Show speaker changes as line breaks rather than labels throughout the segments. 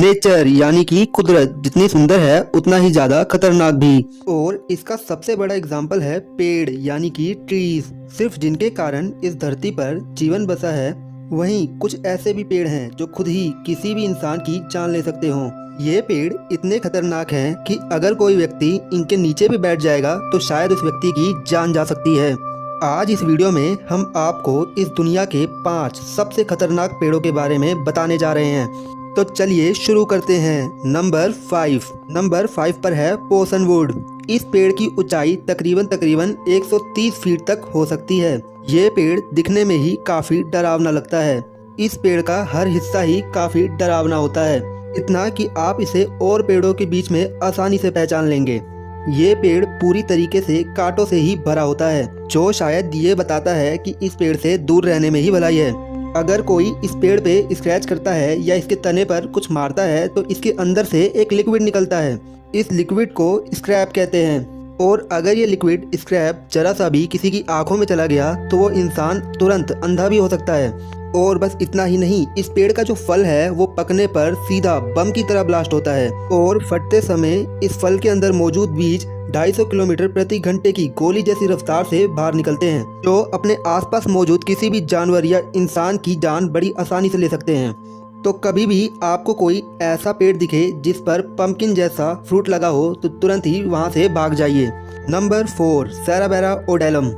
Nature यानी कि कुदरत जितनी सुंदर है उतना ही ज्यादा खतरनाक भी। और इसका सबसे बड़ा एग्जाम्पल है पेड़ यानी कि ट्रीज। सिर्फ जिनके कारण इस धरती पर जीवन बसा है, वहीं कुछ ऐसे भी पेड़ हैं जो खुद ही किसी भी इंसान की जान ले सकते हों। ये पेड़ इतने खतरनाक हैं कि अगर कोई व्यक्ति इनके नीचे भी बैठ जाएगा तो शायद उस व्यक्ति की जान जा सकती है। आज इस वीडियो में हम आपको इस दुनिया के 5 सबसे खतरनाक पेड़ों के बारे में बताने जा रहे हैं। तो चलिए शुरू करते हैं। नंबर 5 पर है पोसन वुड। इस पेड़ की ऊंचाई तकरीबन 130 फीट तक हो सकती है। ये पेड़ दिखने में ही काफी डरावना लगता है। इस पेड़ का हर हिस्सा ही काफी डरावना होता है, इतना कि आप इसे और पेड़ों के बीच में आसानी से पहचान लेंगे। ये पेड़ पूरी तरीके से कांटों से ही भरा होता है, जो शायद ये बताता है कि इस पेड़ से दूर रहने में ही भलाई है। अगर कोई इस पेड़ पे स्क्रैच करता है या इसके तने पर कुछ मारता है तो इसके अंदर से एक लिक्विड निकलता है। इस लिक्विड को स्क्रैप कहते हैं। और अगर ये लिक्विड स्क्रैप जरा सा भी किसी की आंखों में चला गया तो वो इंसान तुरंत अंधा भी हो सकता है। और बस इतना ही नहीं, इस पेड़ का जो फल है वो पकने पर सीधा बम की तरह ब्लास्ट होता है और फटते समय इस फल के अंदर मौजूद बीज 250 किलोमीटर प्रति घंटे की गोली जैसी रफ्तार से बाहर निकलते हैं, जो अपने आसपास मौजूद किसी भी जानवर या इंसान की जान बड़ी आसानी से ले सकते हैं। तो कभी भी आपको कोई ऐसा पेड़ दिखे जिस पर पंपकिन जैसा फ्रूट लगा हो तो तुरंत ही वहां से भाग जाइए। नंबर 4 सेराबेरा ओडेलम।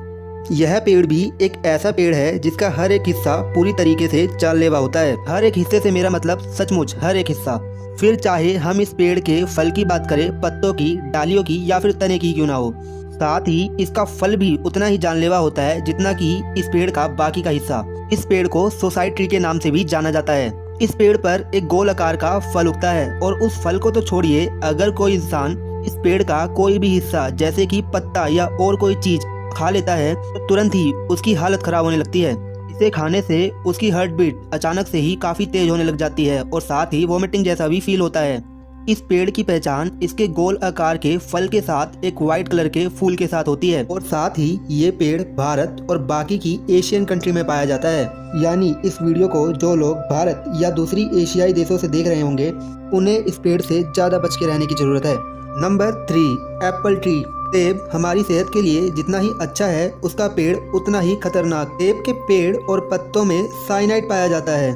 यह पेड़ भी एक ऐसा पेड़ है जिसका हर एक हिस्सा पूरी तरीके से जानलेवा होता है। हर एक हिस्से से मेरा मतलब सचमुच हर एक हिस्सा। फिर चाहे हम इस पेड़ के फल की बात करें, पत्तों की, डालियों की या फिर तने की क्यों ना हो, साथ ही इसका फल भी उतना ही जानलेवा होता है जितना कि इस पेड़ का बाकी का हिस्सा। इस पेड़ को सुसाइड ट्री के नाम से भी जाना जाता है। इस पेड़ पर एक गोल आकार का फल उगता है और उस फल को तो छोड़िए, अगर कोई इंसान इस पेड़ का कोई भी हिस्सा जैसे कि पत्ता या और कोई चीज खा लेता है तो तुरंत ही उसकी हालत खराब होने लगती है। इसे खाने से उसकी हार्ट बीट अचानक से ही काफी तेज होने लग जाती है और साथ ही वोमिटिंग जैसा भी फील होता है। इस पेड़ की पहचान इसके गोल आकार के फल के साथ एक व्हाइट कलर के फूल के साथ होती है। और साथ ही ये पेड़ भारत और बाकी की एशियन कंट्री में पाया जाता है। यानी इस वीडियो को जो लोग भारत या दूसरी एशियाई देशों से देख रहे होंगे, उन्हें इस पेड़ से ज्यादा बच के रहने की जरूरत है। Number 3 Apple tree. सेब हमारी सेहत के लिए जितना ही अच्छा है, उसका पेड़ उतना ही खतरनाक। सेब के पेड़ और पत्तों में साइनाइड पाया जाता है।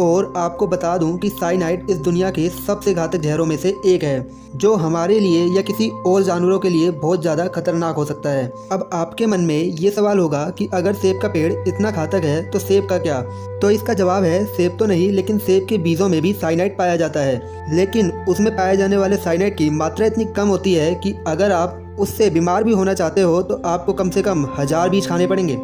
और आपको बता दूं कि साइनाइड इस दुनिया के सबसे घातक जहरों में से एक है, जो हमारे लिए या किसी और जानवरों के लिए बहुत ज़्यादा खतरनाक हो सकता है। अब आपके मन में ये सवाल होगा कि अगर सेब का पेड़ इतना घातक है तो सेब का क्या? तो इसका जवाब है सेब तो नहीं, लेकिन सेब के बीजों में भी साइनाइड पाया जाता है। लेकिन उसमें पाए जाने वाले साइनाइड की मात्रा इतनी कम होती है कि अगर आप उससे बीमार भी होना चाहते हो तो आपको कम से कम 1000 बीज खाने पड़ेंगे।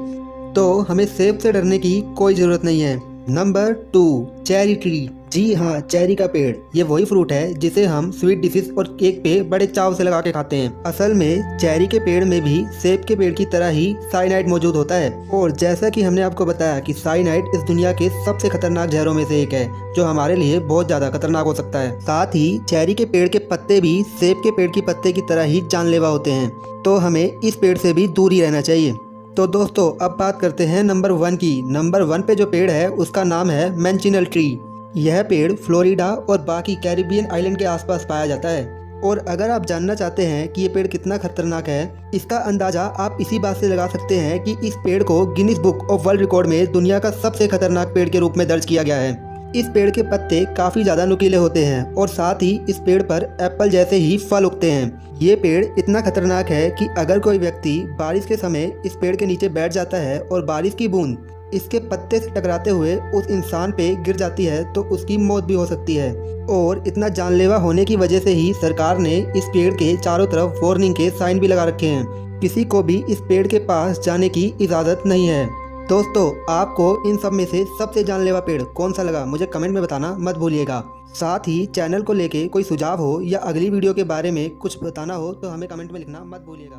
तो हमें सेब से डरने की कोई ज़रूरत नहीं है। Number 2 cherry tree. जी हाँ, चेरी का पेड़। ये वही फ्रूट है जिसे हम स्वीट डिशेस और केक पे बड़े चाव से लगा के खाते हैं। असल में चेरी के पेड़ में भी सेब के पेड़ की तरह ही साइनाइड मौजूद होता है। और जैसा कि हमने आपको बताया कि साइनाइड इस दुनिया के सबसे खतरनाक जहरों में से एक है, जो हमारे लिए बहुत ज्यादा खतरनाक हो सकता है। साथ ही चेरी के पेड़ के पत्ते भी सेब के पेड़ की पत्ते की तरह ही जानलेवा होते हैं, तो हमें इस पेड़ से भी दूर ही रहना चाहिए। तो दोस्तों अब बात करते हैं नंबर 1 की। नंबर 1 पे जो पेड़ है उसका नाम है मैंचिनल ट्री। यह पेड़ फ्लोरिडा और बाकी कैरिबियन आइलैंड के आसपास पाया जाता है। और अगर आप जानना चाहते हैं कि ये पेड़ कितना खतरनाक है, इसका अंदाजा आप इसी बात से लगा सकते हैं कि इस पेड़ को Guinness book of world record में दुनिया का सबसे खतरनाक पेड़ के रूप में दर्ज किया गया है। इस पेड़ के पत्ते काफी ज्यादा नुकीले होते हैं और साथ ही इस पेड़ पर एप्पल जैसे ही फल उगते हैं। ये पेड़ इतना खतरनाक है कि अगर कोई व्यक्ति बारिश के समय इस पेड़ के नीचे बैठ जाता है और बारिश की बूंद इसके पत्ते से टकराते हुए उस इंसान पे गिर जाती है तो उसकी मौत भी हो सकती है। और इतना जानलेवा होने की वजह से ही सरकार ने इस पेड़ के चारों तरफ वार्निंग के साइन भी लगा रखे हैं। किसी को भी इस पेड़ के पास जाने की इजाज़त नहीं है। दोस्तों आपको इन सब में से सबसे जानलेवा पेड़ कौन सा लगा, मुझे कमेंट में बताना मत भूलिएगा। साथ ही चैनल को लेके कोई सुझाव हो या अगली वीडियो के बारे में कुछ बताना हो तो हमें कमेंट में लिखना मत भूलिएगा।